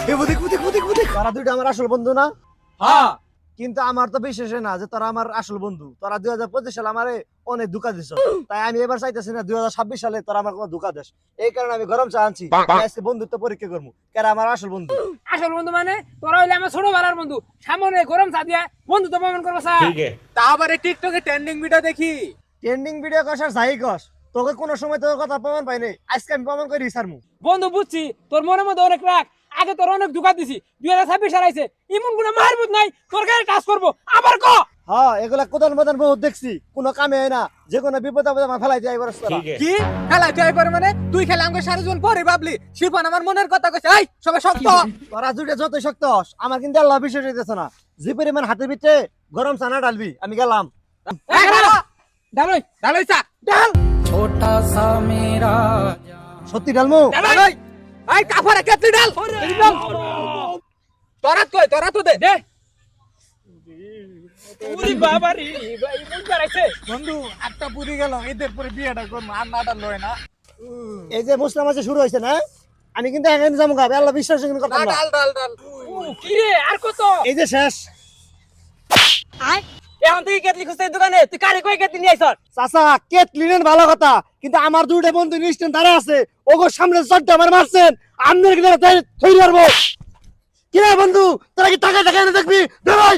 তোরা দুইটা আমার আসল বন্ধু না? হ্যাঁ কিন্তু আমার তো বিশ্বাস হয় না যে তোরা আমার আসল বন্ধু। তোরা 2025 সালে আমারে অনেক ধোঁকা দিছ, তাই আমি এবার চাইতেছি না 2026 সালে তোরা আমার কোনো ধোঁকা দিস। এই কারণে আমি গরম চা আনছি, আমি আজকে বন্ধুত্ব পরীক্ষা করবো কারা আমার আসল বন্ধু। আসল বন্ধু মানে তোরা হইলে আমার ছোট বেলার বন্ধু, সামনে গরম চা দিয়া বন্ধু তো প্রমাণ করবো স্যার। তা আবার টিকটকে ট্রেন্ডিং ভিডিও দেখি। ট্রেন্ডিং ভিডিও কষার যাই কস, তোকে কোনো সময় তোর কথা প্রমাণ পাই নাই, আজকে আমি প্রমাণ করি সারমু। বন্ধু বুঝছি তোর মনের মধ্যে অনেক রাগ, আগে তোর অনেক ধোকা দিছি, 2026 সাল আইছে এমন কোনো মারবুত নাই তোর গায়ে কাজ করবো আবার ক। হ্যাঁ, এগুলা কোদাল মদান বহুত দেখছি, কোনো কামে হয় না, যে কোনো বিপদ আপদে আমার ফেলাই দিয়ে এবার কি খেলা ড্রাইভার মানে তুই খেলা আমাকে সারা জীবন পরে ভাবলি শিরপান আমার মনের কথা কইছে। এই সবাই শক্ত। তোরা দুইটা যত শক্ত হস, আমার কিন্তু আল্লাহ বিশ্বাস হইতেছে না। যে পরিমাণ হাতের ভিতরে গরম চানা ডালবি, আমি গেলাম। ডালই ডালাই চা ডাল সত্যি ডালমু? ডালাই এই কাফারে কেতলি ডাল। তোরা কই তোরা তো দে দে। ওরে বাবা রে, ভাই মুখ বাড়াইছে। বন্ধু একটা পুরি গেল এদের পরে বিয়েটা করব আর না ডাল লয় না। এই যে মুসলাম আছে শুরু হয়েছে না, আমি কিন্তু এখানে যাবো গা, আল্লাহ বিশ্বাস কথা না। ডাল ডাল ডাল ও কি রে আর কত? এই যে শেষ। এখন তুই কেতলি খুঁজতে দোকানে, তুই কারে কই কেতলি নিয়ে আইছস? চাচা কেটলিনের ভালো কথা, কিন্তু আমার দুইটা বন্ধু নিশ্চয় দাঁড়া আছে, ওগো সামনে জড্ডা আমার মারছেন, আমনের কিনা থই মারবো। কি রে বন্ধু, তোরা কি টাকা টাকা এনে দেখবি? দে ভাই।